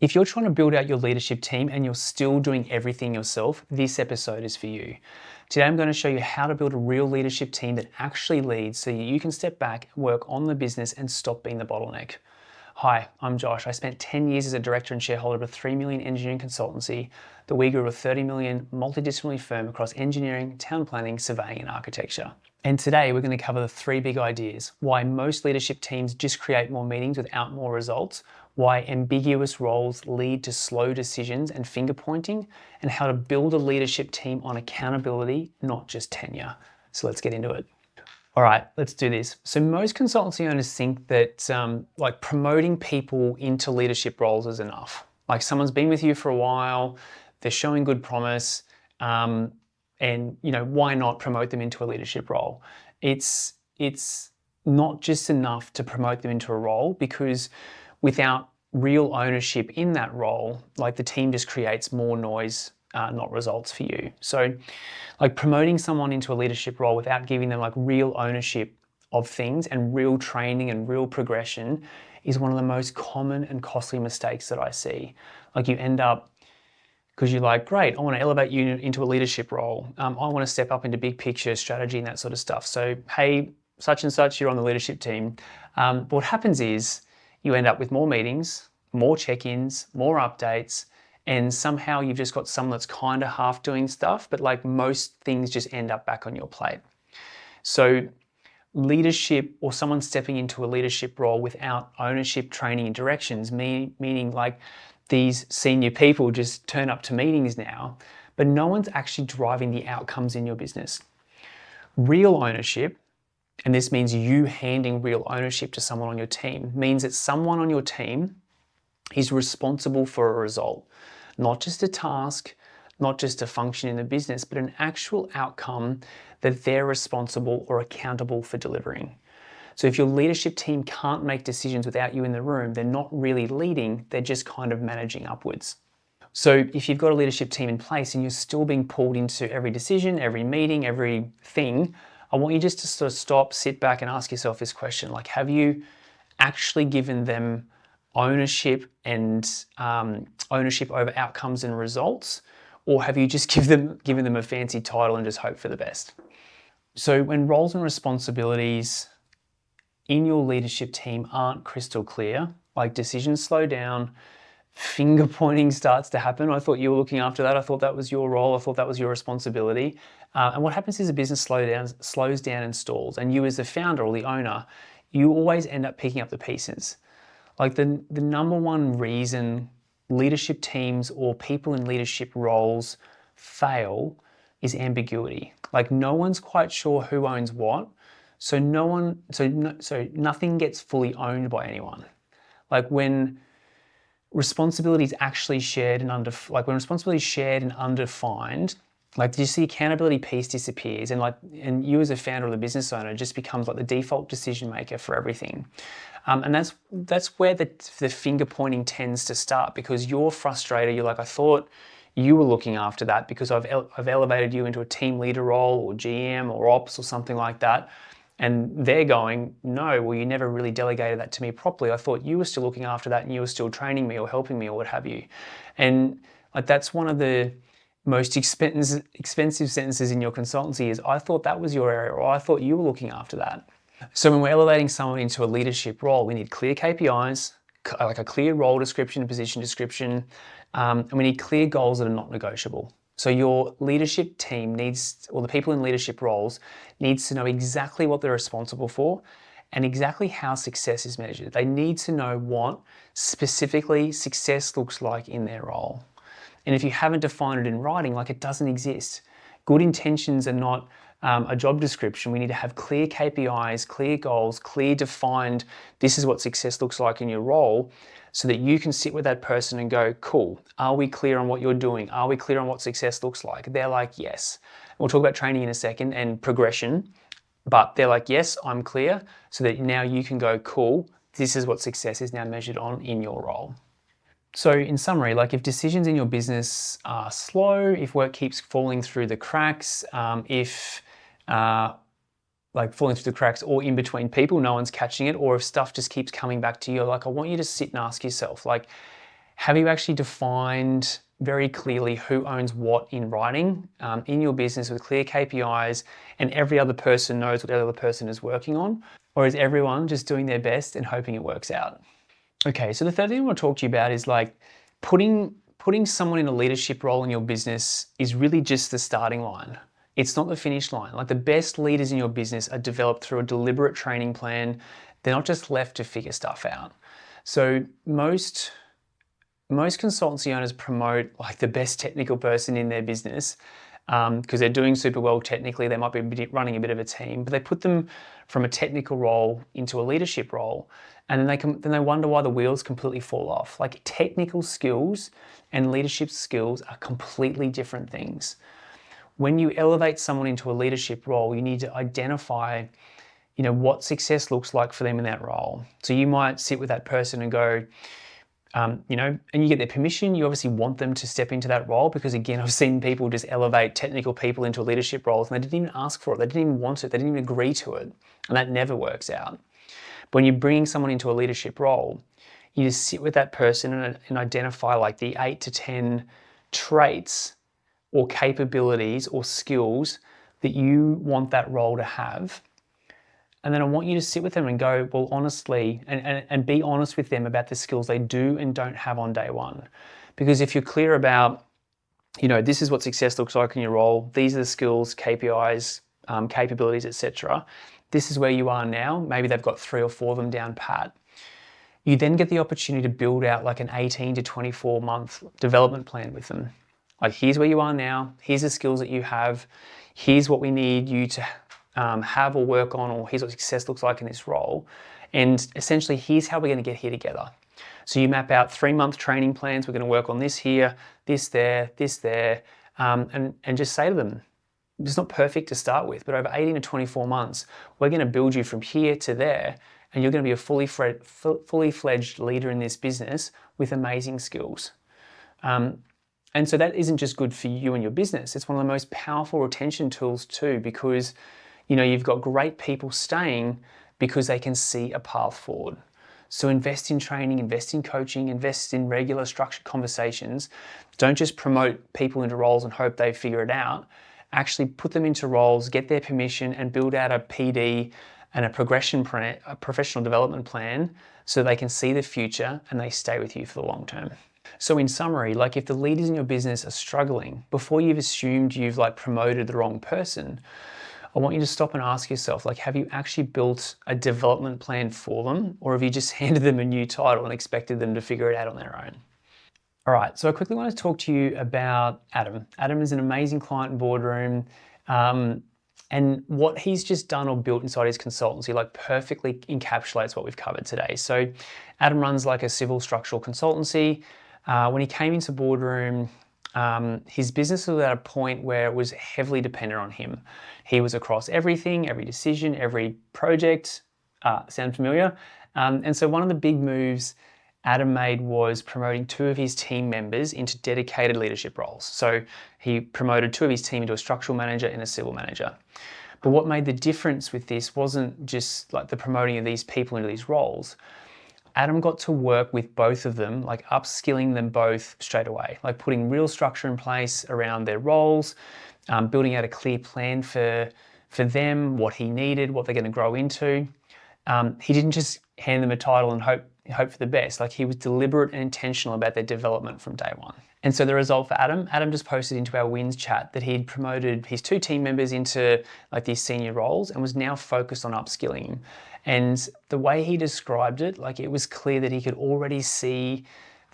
If you're trying to build out your leadership team and you're still doing everything yourself, this episode is for you. Today, I'm going to show you how to build a real leadership team that actually leads so you can step back, work on the business and stop being the bottleneck. Hi, I'm Josh. I spent 10 years as a director and shareholder of a 3 million engineering consultancy that we grew to a 30 million multidisciplinary firm across engineering, town planning, surveying and architecture. And today we're going to cover the 3 big ideas: why most leadership teams just create more meetings without more results, why ambiguous roles lead to slow decisions and finger pointing, and how to build a leadership team on accountability, not just tenure. So let's get into it. All right, let's do this. So most consultancy owners think that promoting people into leadership roles is enough. Like someone's been with you for a while, they're showing good promise, and why not promote them into a leadership role? It's not just enough to promote them into a role, because without real ownership in that role, like the team just creates more noise, not results for you. So like promoting someone into a leadership role without giving them like real ownership of things and real training and real progression is one of the most common and costly mistakes that I see. Like you end up, because you're like, great, I want to elevate you into a leadership role. I want to step up into big picture strategy and that sort of stuff. So, hey, such and such, you're on the leadership team. But what happens is you end up with more meetings, more check-ins, more updates, and somehow you've just got someone that's kind of half doing stuff, but like most things just end up back on your plate. So leadership, or someone stepping into a leadership role without ownership, training and directions, meaning like these senior people just turn up to meetings now, but no one's actually driving the outcomes in your business. Real ownership, and this means you handing real ownership to someone on your team, means that someone on your team is responsible for a result, not just a task, not just a function in the business, but an actual outcome that they're responsible or accountable for delivering. So if your leadership team can't make decisions without you in the room, they're not really leading, they're just kind of managing upwards. So if you've got a leadership team in place and you're still being pulled into every decision, every meeting, everything, I want you just to sort of stop, sit back and ask yourself this question. Like, have you actually given them ownership and ownership over outcomes and results? Or have you just given them a fancy title and just hope for the best? So when roles and responsibilities in your leadership team aren't crystal clear, like decisions slow down, finger pointing starts to happen. I thought you were looking after that. I thought that was your role. I thought that was your responsibility. And what happens is a business slows down and stalls. And you as the founder or the owner, you always end up picking up the pieces. Like the number one reason leadership teams or people in leadership roles fail is ambiguity. Like no one's quite sure who owns what. So nothing gets fully owned by anyone. Like when responsibility is actually shared and undefined, like just the accountability piece disappears, and you as a founder or the business owner just becomes like the default decision maker for everything. And that's where the finger pointing tends to start, because you're frustrated. You're like, I thought you were looking after that because I've elevated you into a team leader role or GM or ops or something like that. And they're going, no, well, you never really delegated that to me properly. I thought you were still looking after that and you were still training me or helping me or what have you. And like that's one of the most expensive sentences in your consultancy is, I thought that was your area, or I thought you were looking after that. So when we're elevating someone into a leadership role, we need clear KPIs, like a clear role description, position description, and we need clear goals that are not negotiable. So your leadership team needs, or the people in leadership roles, needs to know exactly what they're responsible for and exactly how success is measured. They need to know what specifically success looks like in their role. And if you haven't defined it in writing, like it doesn't exist. Good intentions are not a job description. We need to have clear KPIs, clear goals, clear defined, this is what success looks like in your role, so that you can sit with that person and go, cool, are we clear on what you're doing? Are we clear on what success looks like? They're like, yes. We'll talk about training in a second and progression, but they're like, yes, I'm clear, so that now you can go, cool, this is what success is now measured on in your role. So in summary, like if decisions in your business are slow, if work keeps falling through the cracks, falling through the cracks or in between people, no one's catching it, or if stuff just keeps coming back to you, like I want you to sit and ask yourself, like, Have you actually defined very clearly who owns what in writing in your business with clear KPIs, and every other person knows what the other person is working on? Or is everyone just doing their best and hoping it works out? Okay, so the third thing I want to talk to you about is like putting someone in a leadership role in your business is really just the starting line. It's not the finish line. Like, the best leaders in your business are developed through a deliberate training plan. They're not just left to figure stuff out. So most consultancy owners promote like the best technical person in their business because they're doing super well technically. They might be running a bit of a team, but they put them from a technical role into a leadership role, and then they wonder why the wheels completely fall off. Like, technical skills and leadership skills are completely different things. When you elevate someone into a leadership role, you need to identify, what success looks like for them in that role. So you might sit with that person and go, and you get their permission. You obviously want them to step into that role because, again, I've seen people just elevate technical people into leadership roles and they didn't even ask for it. They didn't even want it. They didn't even agree to it. And that never works out. But when you're bringing someone into a leadership role, you just sit with that person and identify like the 8 to 10 traits or capabilities or skills that you want that role to have. And then I want you to sit with them and go, well, honestly, and be honest with them about the skills they do and don't have on day one. Because if you're clear about, this is what success looks like in your role, these are the skills, KPIs, capabilities, etc. This is where you are now. Maybe they've got 3 or 4 of them down pat. You then get the opportunity to build out like an 18 to 24 month development plan with them. Like, here's where you are now. Here's the skills that you have. Here's what we need you to have or work on, or here's what success looks like in this role. And essentially, here's how we're going to get here together. So you map out 3-month training plans. We're going to work on this here, this there, and just say to them, it's not perfect to start with, but over 18 to 24 months, we're going to build you from here to there, and you're going to be a fully fledged leader in this business with amazing skills. And so that isn't just good for you and your business. It's one of the most powerful retention tools too, because you've got great people staying because they can see a path forward. So invest in training, invest in coaching, invest in regular structured conversations. Don't just promote people into roles and hope they figure it out. Actually put them into roles, get their permission, and build out a PD and a progression plan, a professional development plan, so they can see the future and they stay with you for the long term. So in summary, like, if the leaders in your business are struggling, before you've assumed you've promoted the wrong person, I want you to stop and ask yourself, have you actually built a development plan for them, or have you just handed them a new title and expected them to figure it out on their own? All right, so I quickly want to talk to you about Adam. Adam is an amazing client in Boardroom, and what he's just done or built inside his consultancy perfectly encapsulates what we've covered today. So Adam runs a civil structural consultancy. When he came into Boardroom, his business was at a point where it was heavily dependent on him. He was across everything, every decision, every project. Sound familiar? And so one of the big moves Adam made was promoting 2 of his team members into dedicated leadership roles. So he promoted 2 of his team into a structural manager and a civil manager. But what made the difference with this wasn't just the promoting of these people into these roles. Adam got to work with both of them, upskilling them both straight away, putting real structure in place around their roles, building out a clear plan for them, what he needed, what they're going to grow into. He didn't just hand them a title and hope for the best. He was deliberate and intentional about their development from day one. And so the result for Adam just posted into our wins chat that he'd promoted his 2 team members into these senior roles and was now focused on upskilling them. And the way he described it, it was clear that he could already see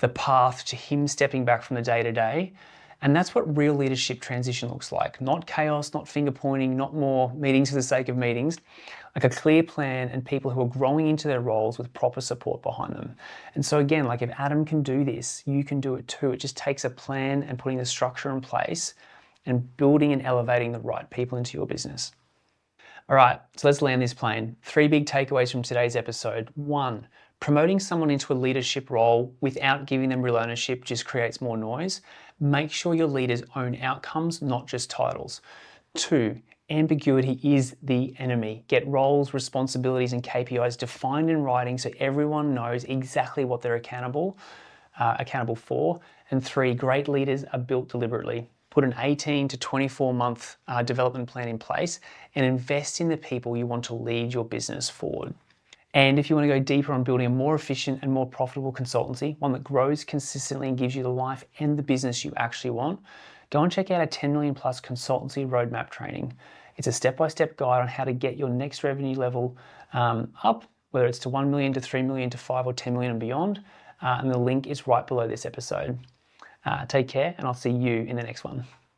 the path to him stepping back from the day-to-day. And that's what real leadership transition looks like. Not chaos, not finger pointing, not more meetings for the sake of meetings. A clear plan and people who are growing into their roles with proper support behind them. And so again, if Adam can do this, you can do it too. It just takes a plan and putting the structure in place and building and elevating the right people into your business. All right, so let's land this plane. 3 big takeaways from today's episode. 1, promoting someone into a leadership role without giving them real ownership just creates more noise. Make sure your leaders own outcomes, not just titles. 2, ambiguity is the enemy. Get roles, responsibilities, and KPIs defined in writing so everyone knows exactly what they're accountable accountable for. And 3, great leaders are built deliberately. Put an 18 to 24 month development plan in place and invest in the people you want to lead your business forward. And if you want to go deeper on building a more efficient and more profitable consultancy, one that grows consistently and gives you the life and the business you actually want, go and check out our 10 million plus consultancy roadmap training. It's a step-by-step guide on how to get your next revenue level up, whether it's to 1 million, to 3 million, to 5 or 10 million and beyond. And the link is right below this episode. Take care, and I'll see you in the next one.